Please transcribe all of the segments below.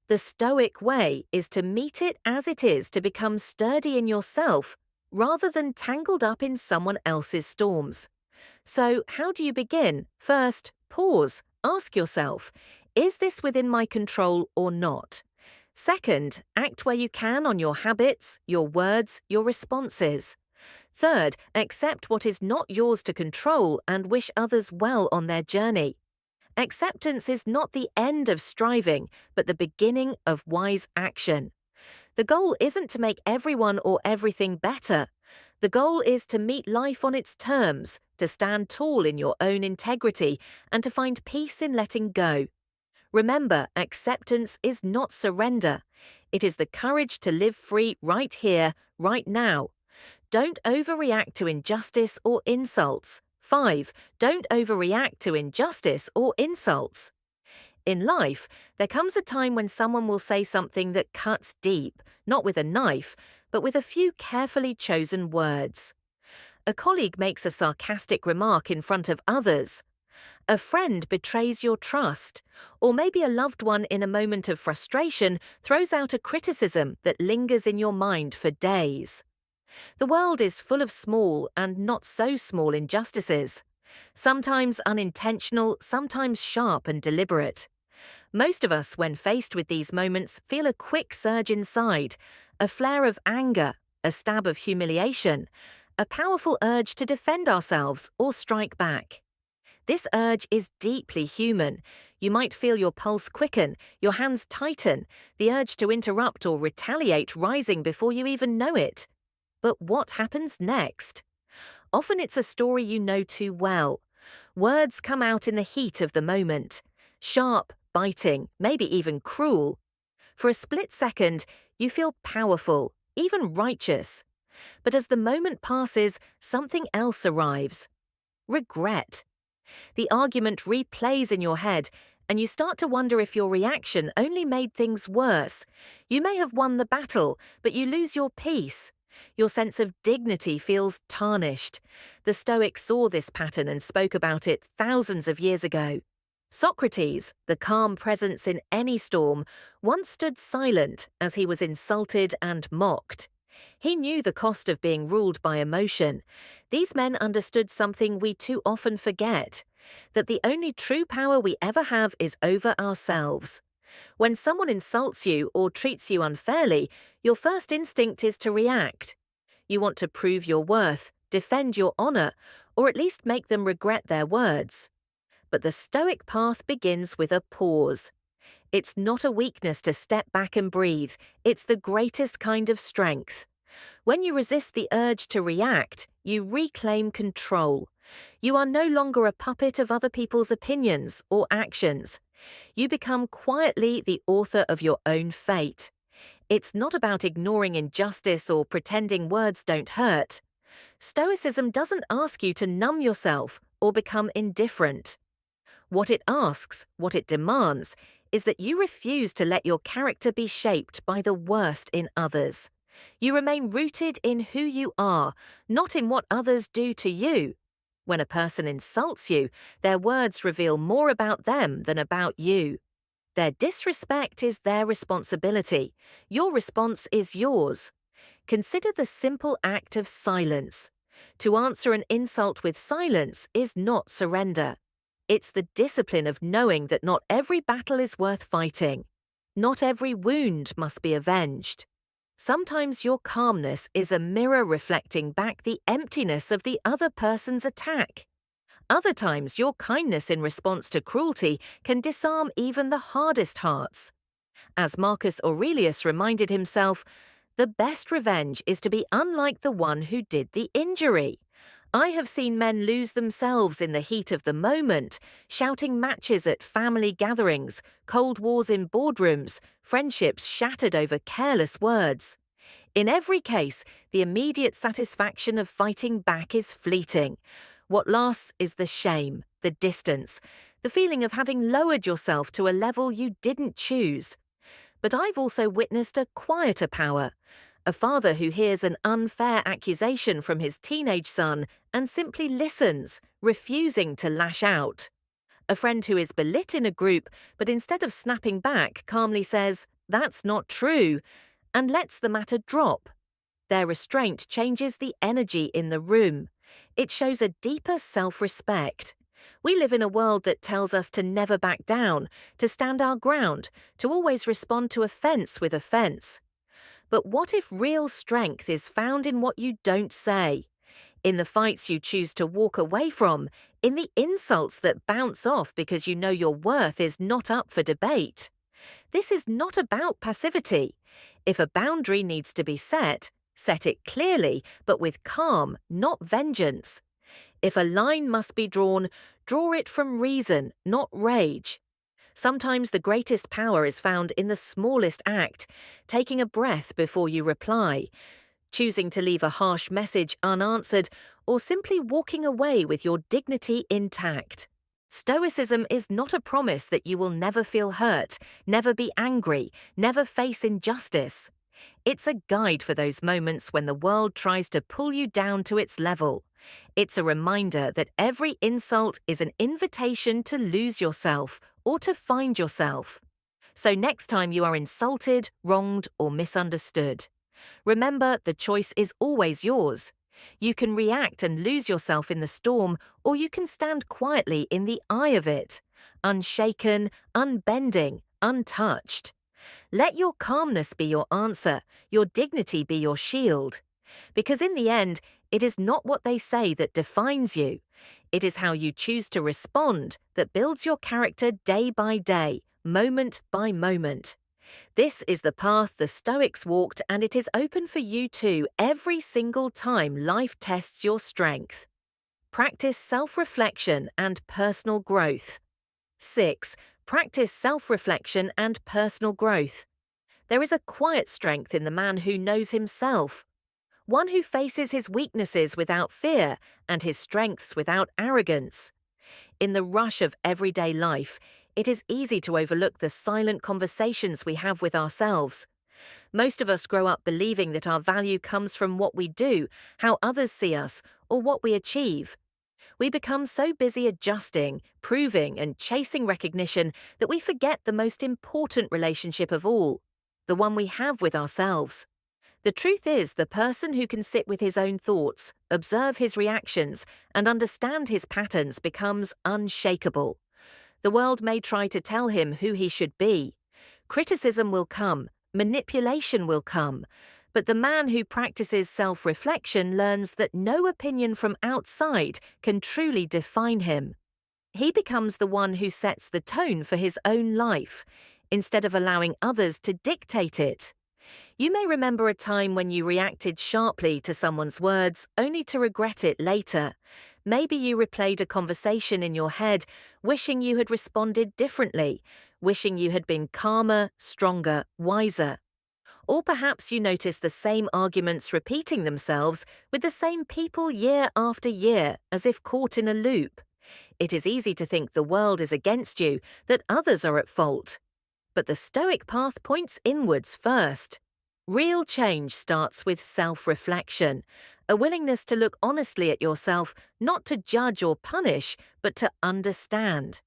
The Stoic way is to meet it as it is, to become sturdy in yourself rather than tangled up in someone else's storms. So, how do you begin? First, pause. Ask yourself, is this within my control or not? Second, act where you can on your habits, your words, your responses. Third, accept what is not yours to control and wish others well on their journey. Acceptance is not the end of striving, but the beginning of wise action. The goal isn't to make everyone or everything better. The goal is to meet life on its terms, to stand tall in your own integrity, and to find peace in letting go. Remember, acceptance is not surrender. It is the courage to live free right here, right now. Don't overreact to injustice or insults. 5. Don't overreact to injustice or insults. In life, there comes a time when someone will say something that cuts deep, not with a knife, but with a few carefully chosen words. A colleague makes a sarcastic remark in front of others. A friend betrays your trust, or maybe a loved one in a moment of frustration throws out a criticism that lingers in your mind for days. The world is full of small and not so small injustices, sometimes unintentional, sometimes sharp and deliberate. Most of us, when faced with these moments, feel a quick surge inside, a flare of anger, a stab of humiliation, a powerful urge to defend ourselves or strike back. This urge is deeply human. You might feel your pulse quicken, your hands tighten, the urge to interrupt or retaliate rising before you even know it. But what happens next? Often it's a story you know too well. Words come out in the heat of the moment. Sharp, biting, maybe even cruel. For a split second, you feel powerful, even righteous. But as the moment passes, something else arrives. Regret. The argument replays in your head, and you start to wonder if your reaction only made things worse. You may have won the battle, but you lose your peace. Your sense of dignity feels tarnished. The Stoics saw this pattern and spoke about it thousands of years ago. Socrates, the calm presence in any storm, once stood silent as he was insulted and mocked. He knew the cost of being ruled by emotion. These men understood something we too often forget, that the only true power we ever have is over ourselves. When someone insults you or treats you unfairly, your first instinct is to react. You want to prove your worth, defend your honor, or at least make them regret their words. But the Stoic path begins with a pause. It's not a weakness to step back and breathe. It's the greatest kind of strength. When you resist the urge to react, you reclaim control. You are no longer a puppet of other people's opinions or actions. You become quietly the author of your own fate. It's not about ignoring injustice or pretending words don't hurt. Stoicism doesn't ask you to numb yourself or become indifferent. What it asks, what it demands, is that you refuse to let your character be shaped by the worst in others. You remain rooted in who you are, not in what others do to you. When a person insults you, their words reveal more about them than about you. Their disrespect is their responsibility. Your response is yours. Consider the simple act of silence. To answer an insult with silence is not surrender. It's the discipline of knowing that not every battle is worth fighting. Not every wound must be avenged. Sometimes your calmness is a mirror reflecting back the emptiness of the other person's attack. Other times, your kindness in response to cruelty can disarm even the hardest hearts. As Marcus Aurelius reminded himself, the best revenge is to be unlike the one who did the injury. I have seen men lose themselves in the heat of the moment, shouting matches at family gatherings, cold wars in boardrooms, friendships shattered over careless words. In every case, the immediate satisfaction of fighting back is fleeting. What lasts is the shame, the distance, the feeling of having lowered yourself to a level you didn't choose. But I've also witnessed a quieter power. A father who hears an unfair accusation from his teenage son and simply listens, refusing to lash out. A friend who is belit in a group, but instead of snapping back, calmly says, that's not true, and lets the matter drop. Their restraint changes the energy in the room. It shows a deeper self-respect. We live in a world that tells us to never back down, to stand our ground, to always respond to offense with offense. But what if real strength is found in what you don't say? In the fights you choose to walk away from, in the insults that bounce off because you know your worth is not up for debate. This is not about passivity. If a boundary needs to be set, set it clearly, but with calm, not vengeance. If a line must be drawn, draw it from reason, not rage. Sometimes the greatest power is found in the smallest act, taking a breath before you reply, choosing to leave a harsh message unanswered, or simply walking away with your dignity intact. Stoicism is not a promise that you will never feel hurt, never be angry, never face injustice. It's a guide for those moments when the world tries to pull you down to its level. It's a reminder that every insult is an invitation to lose yourself or to find yourself. So next time you are insulted, wronged, or misunderstood, remember the choice is always yours. You can react and lose yourself in the storm, or you can stand quietly in the eye of it, unshaken, unbending, untouched. Let your calmness be your answer, your dignity be your shield. Because in the end, it is not what they say that defines you. It is how you choose to respond that builds your character day by day, moment by moment. This is the path the Stoics walked, and it is open for you too every single time life tests your strength. Practice self-reflection and personal growth. 6. Practice self-reflection and personal growth. There is a quiet strength in the man who knows himself, one who faces his weaknesses without fear and his strengths without arrogance. In the rush of everyday life, it is easy to overlook the silent conversations we have with ourselves. Most of us grow up believing that our value comes from what we do, how others see us, or what we achieve. We become so busy adjusting, proving, and chasing recognition that we forget the most important relationship of all, the one we have with ourselves. The truth is, the person who can sit with his own thoughts, observe his reactions, and understand his patterns becomes unshakable. The world may try to tell him who he should be. Criticism will come, manipulation will come, but the man who practices self-reflection learns that no opinion from outside can truly define him. He becomes the one who sets the tone for his own life, instead of allowing others to dictate it. You may remember a time when you reacted sharply to someone's words, only to regret it later. Maybe you replayed a conversation in your head, wishing you had responded differently, wishing you had been calmer, stronger, wiser. Or perhaps you noticed the same arguments repeating themselves with the same people year after year, as if caught in a loop. It is easy to think the world is against you, that others are at fault. But the Stoic path points inwards first. Real change starts with self-reflection, a willingness to look honestly at yourself, not to judge or punish, but to understand.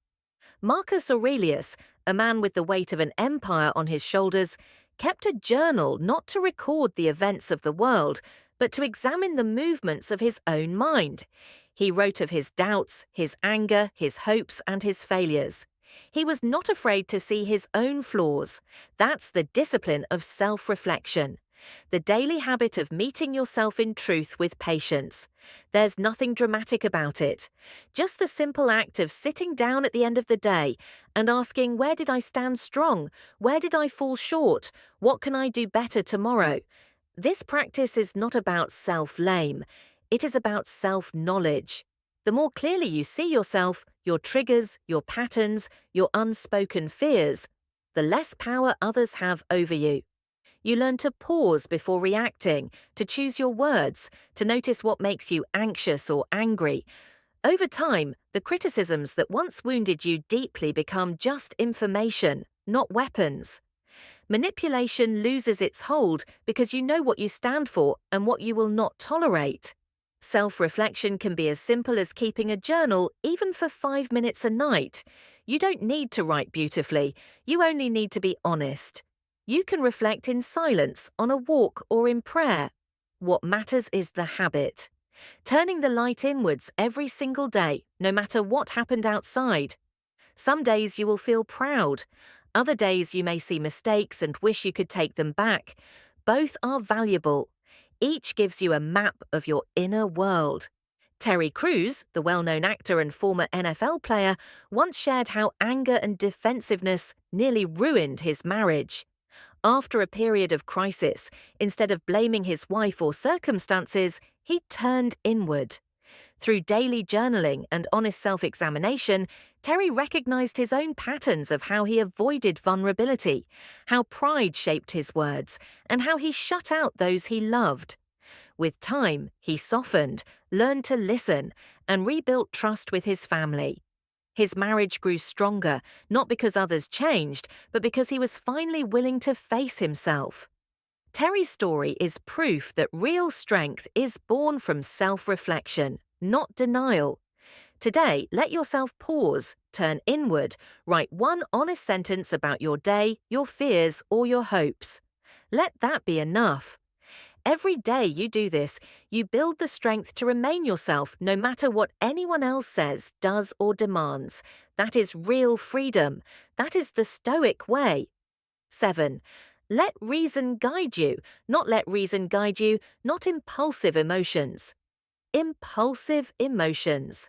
Marcus Aurelius, a man with the weight of an empire on his shoulders, kept a journal not to record the events of the world, but to examine the movements of his own mind. He wrote of his doubts, his anger, his hopes, and his failures. He was not afraid to see his own flaws. That's the discipline of self-reflection, the daily habit of meeting yourself in truth with patience. There's nothing dramatic about it. Just the simple act of sitting down at the end of the day and asking, where did I stand strong? Where did I fall short? What can I do better tomorrow? This practice is not about self-blame. It is about self-knowledge. The more clearly you see yourself, your triggers, your patterns, your unspoken fears, the less power others have over you. You learn to pause before reacting, to choose your words, to notice what makes you anxious or angry. Over time, the criticisms that once wounded you deeply become just information, not weapons. Manipulation loses its hold because you know what you stand for and what you will not tolerate. Self-reflection can be as simple as keeping a journal, even for 5 minutes a night. You don't need to write beautifully, you only need to be honest. You can reflect in silence, on a walk, or in prayer. What matters is the habit. Turning the light inwards every single day, no matter what happened outside. Some days you will feel proud. Other days you may see mistakes and wish you could take them back. Both are valuable. Each gives you a map of your inner world. Terry Crews, the well-known actor and former NFL player, once shared how anger and defensiveness nearly ruined his marriage. After a period of crisis, instead of blaming his wife or circumstances, he turned inward. Through daily journaling and honest self-examination, Terry recognized his own patterns of how he avoided vulnerability, how pride shaped his words, and how he shut out those he loved. With time, he softened, learned to listen, and rebuilt trust with his family. His marriage grew stronger, not because others changed, but because he was finally willing to face himself. Terry's story is proof that real strength is born from self-reflection, not denial. Today, let yourself pause, turn inward, write one honest sentence about your day, your fears, or your hopes. Let that be enough. Every day you do this, you build the strength to remain yourself no matter what anyone else says, does, or demands. That is real freedom. That is the Stoic way. 7. Let reason guide you, not let reason guide you, not impulsive emotions. Impulsive emotions.